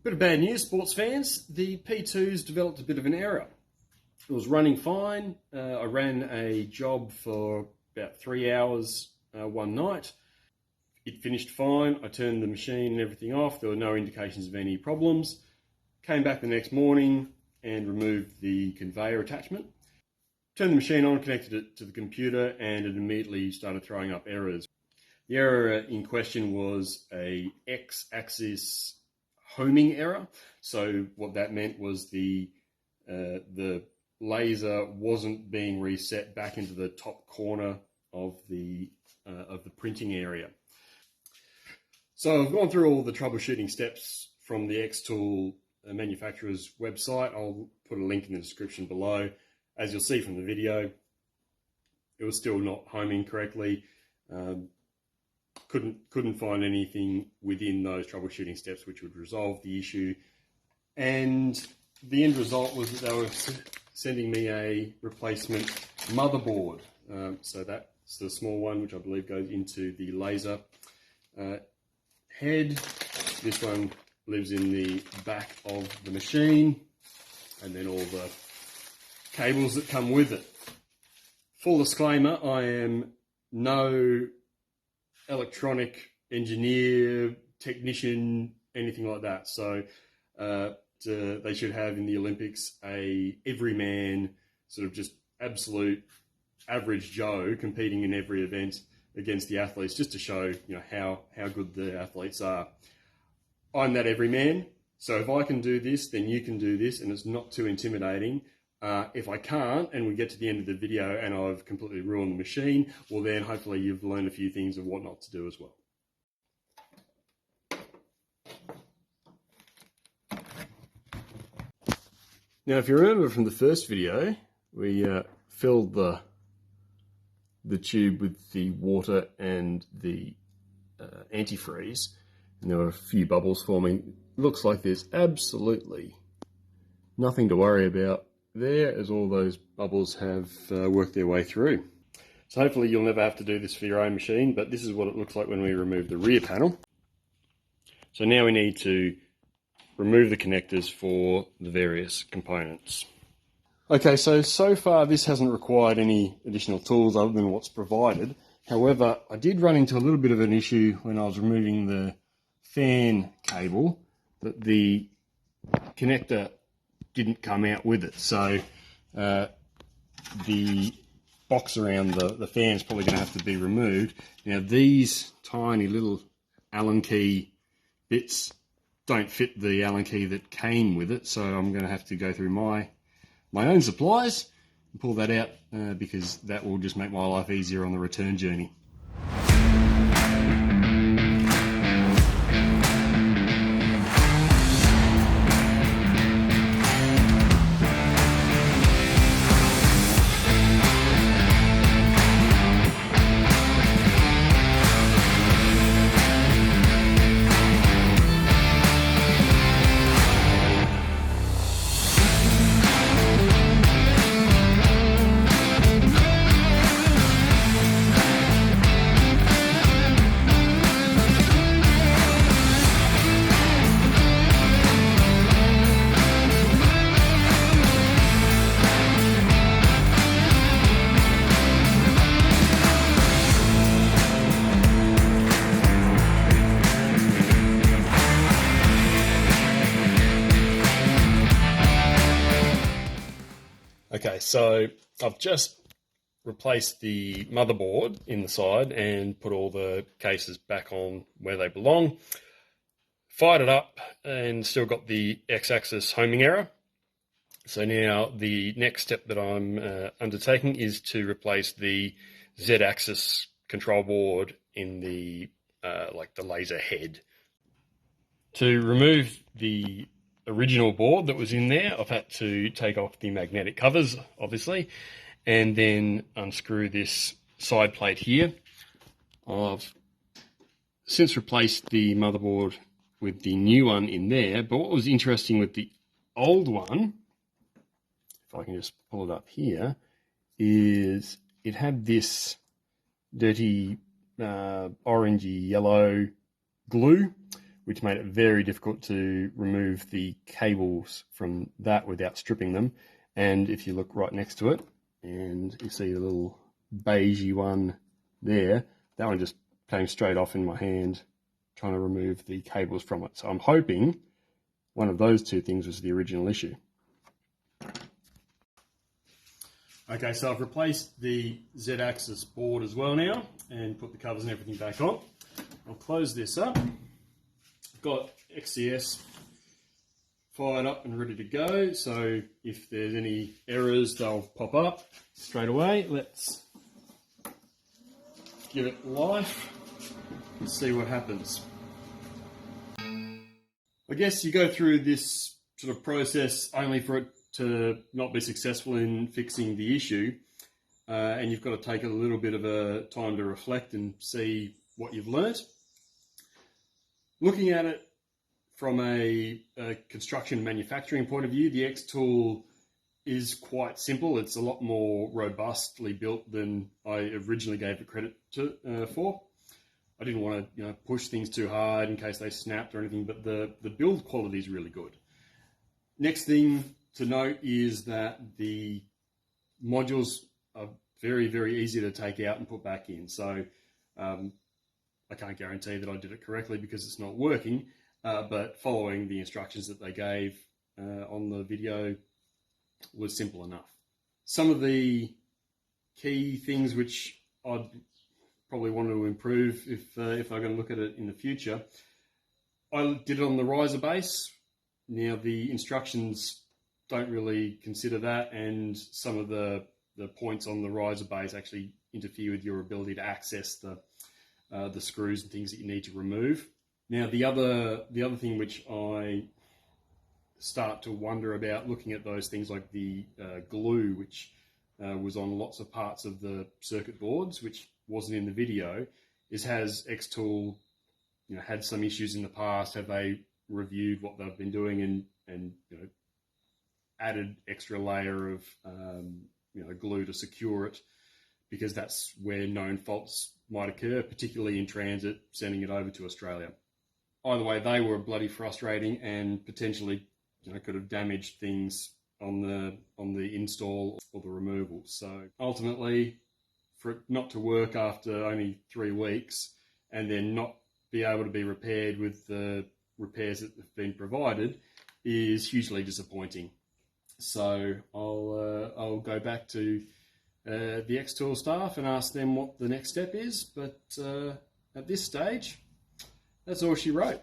Bit of bad news, sports fans. The P2's developed a bit of an error. It was running fine. I ran a job for about 3 hours one night. It finished fine. I turned the machine and everything off. There were no indications of any problems. Came back the next morning and removed the conveyor attachment. Turned the machine on, connected it to the computer, and it immediately started throwing up errors. The error in question was a x-axis homing error. So what that meant was the laser wasn't being reset back into the top corner of the printing area. So I've gone through all the troubleshooting steps from the xTool manufacturer's website. I'll put a link in the description below. As you'll see from the video, it was still not homing correctly. Couldn't find anything within those troubleshooting steps which would resolve the issue. And the end result was that they were sending me a replacement motherboard. So that's the small one, which I believe goes into the laser head. This one lives in the back of the machine, and then all the cables that come with it. Full disclaimer, I am no electronic engineer, technician, anything like that. So they should have in the Olympics a everyman, sort of just absolute average Joe competing in every event against the athletes, just to show how good the athletes are. I'm that everyman, so if I can do this, then you can do this, and it's not too intimidating. If I can't, and we get to the end of the video and I've completely ruined the machine, well then hopefully you've learned a few things of what not to do as well. Now, if you remember from the first video, we filled the tube with the water and the antifreeze, and there were a few bubbles forming. Looks like there's absolutely nothing to worry about there, as all those bubbles have worked their way through. So hopefully you'll never have to do this for your own machine, but this is what it looks like when we remove the rear panel. So now we need to remove the connectors for the various components. Okay, so far this hasn't required any additional tools other than what's provided. However, I did run into a little bit of an issue when I was removing the fan cable, that the connector didn't come out with it. So the box around the fan is probably going to have to be removed. Now these tiny little Allen key bits don't fit the Allen key that came with it, so I'm going to have to go through my own supplies and pull that out because that will just make my life easier on the return journey. Okay, so I've just replaced the motherboard in the side and put all the cases back on where they belong. Fired it up and still got the x-axis homing error. So now the next step that I'm undertaking is to replace the z-axis control board in the like the laser head. To remove the original board that was in there, I've had to take off the magnetic covers, obviously, and then unscrew this side plate here. I've since replaced the motherboard with the new one in there, but what was interesting with the old one, if I can just pull it up here, is it had this dirty orangey yellow glue, which made it very difficult to remove the cables from that without stripping them. And if you look right next to it, and you see the little beigey one there, that one just came straight off in my hand trying to remove the cables from it. So I'm hoping one of those two things was the original issue. Okay, so I've replaced the Z-axis board as well now and put the covers and everything back on. I'll close this up. I've got XCS fired up and ready to go, so if there's any errors they'll pop up straight away. Let's give it life and see what happens. I guess you go through this sort of process only for it to not be successful in fixing the issue, and you've got to take a little bit of a time to reflect and see what you've learnt. Looking at it from a construction manufacturing point of view, the xTool is quite simple. It's a lot more robustly built than I originally gave it credit for. I didn't want to push things too hard in case they snapped or anything, but the build quality is really good. Next thing to note is that the modules are very, very easy to take out and put back in. So I can't guarantee that I did it correctly because it's not working, but following the instructions that they gave on the video was simple enough. Some of the key things which I'd probably want to improve if I'm going to look at it in the future, I did it on the riser base. Now the instructions don't really consider that, and some of the points on the riser base actually interfere with your ability to access the screws and things that you need to remove. Now the other thing which I start to wonder about looking at those things like the glue, which was on lots of parts of the circuit boards, which wasn't in the video, is has xTool had some issues in the past? Have they reviewed what they've been doing and added extra layer of glue to secure it, because that's where known faults might occur, particularly in transit, sending it over to Australia. Either way, they were bloody frustrating and potentially could have damaged things on the install or the removal. So ultimately, for it not to work after only 3 weeks and then not be able to be repaired with the repairs that have been provided is hugely disappointing. So I'll go back to the xTool staff and ask them what the next step is. But at this stage, that's all she wrote.